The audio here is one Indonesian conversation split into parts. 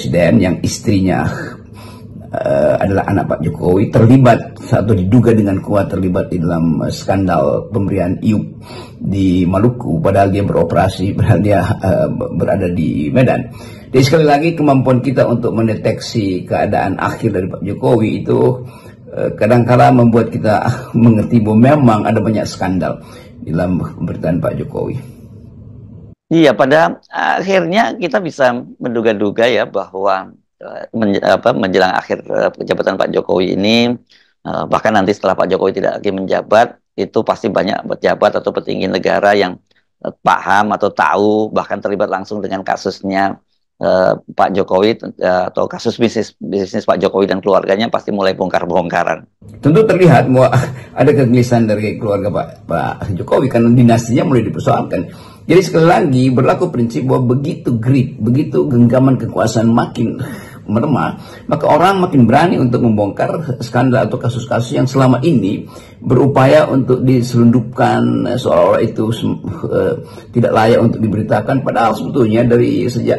Presiden yang istrinya adalah anak Pak Jokowi, terlibat atau diduga dengan kuat terlibat di dalam skandal pemberian IUP di Maluku, padahal dia beroperasi, padahal dia berada di Medan. Jadi sekali lagi kemampuan kita untuk mendeteksi keadaan akhir dari Pak Jokowi itu kadang-kala membuat kita mengerti bahwa memang ada banyak skandal di dalam pemerintahan Pak Jokowi. Iya, pada akhirnya kita bisa menduga-duga ya bahwa menjelang akhir jabatan Pak Jokowi ini, bahkan nanti setelah Pak Jokowi tidak lagi menjabat, itu pasti banyak pejabat atau petinggi negara yang paham atau tahu, bahkan terlibat langsung dengan kasusnya Pak Jokowi atau kasus bisnis Pak Jokowi dan keluarganya, pasti mulai bongkar-bongkaran. Tentu terlihat bahwa ada kegelisahan dari keluarga Pak Jokowi karena dinastinya mulai dipersoalkan. Jadi sekali lagi berlaku prinsip bahwa begitu grip, begitu genggaman kekuasaan makin melemah, maka orang makin berani untuk membongkar skandal atau kasus-kasus yang selama ini berupaya untuk diselundupkan seolah-olah itu tidak layak untuk diberitakan, padahal sebetulnya dari sejak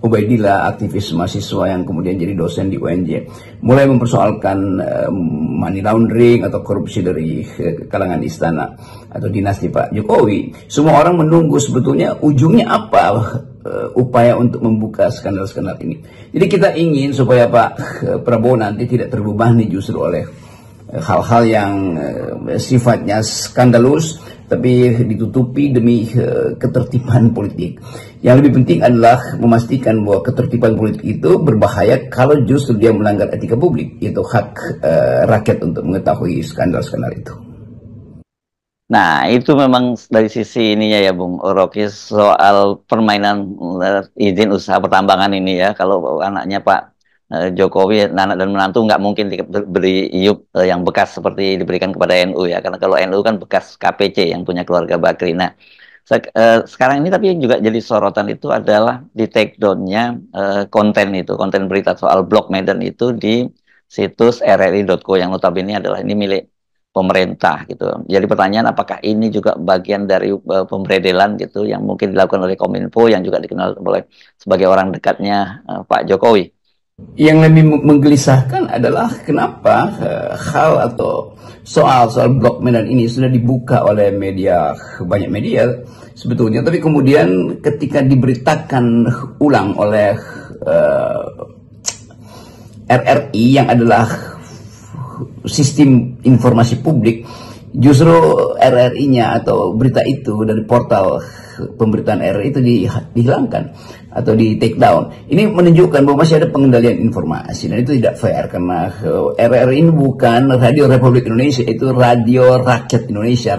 Ubaidillah, aktivis mahasiswa yang kemudian jadi dosen di UNJ, mulai mempersoalkan money laundering atau korupsi dari kalangan istana atau dinasti Pak Jokowi. Semua orang menunggu sebetulnya ujungnya apa upaya untuk membuka skandal-skandal ini. Jadi kita ingin supaya Pak Prabowo nanti tidak terbebani justru oleh hal-hal yang sifatnya skandalus, tapi ditutupi demi ketertiban politik. Yang lebih penting adalah memastikan bahwa ketertiban politik itu berbahaya kalau justru dia melanggar etika publik, yaitu hak rakyat untuk mengetahui skandal-skandal itu. Nah, itu memang dari sisi ininya ya, Bung Rocky, soal permainan izin usaha pertambangan ini ya. Kalau anaknya Pak Jokowi, anak dan menantu nggak mungkin diberi IUP yang bekas seperti diberikan kepada NU ya. Karena kalau NU kan bekas KPC yang punya keluarga Bakri. Nah, sekarang ini tapi juga jadi sorotan itu adalah di take down-nya konten berita soal blok Medan itu di situs rri.co yang notabene adalah ini milik pemerintah gitu. Jadi pertanyaan, apakah ini juga bagian dari pemberedelan gitu yang mungkin dilakukan oleh Kominfo yang juga dikenal sebagai orang dekatnya Pak Jokowi? Yang lebih menggelisahkan adalah kenapa hal atau soal blok Medan ini sudah dibuka oleh banyak media sebetulnya, tapi kemudian ketika diberitakan ulang oleh RRI yang adalah sistem informasi publik, justru RRI-nya atau berita itu dari portal pemberitaan RRI itu dihilangkan atau di take down. Ini menunjukkan bahwa masih ada pengendalian informasi dan itu tidak fair karena RRI ini bukan Radio Republik Indonesia, itu Radio Rakyat Indonesia.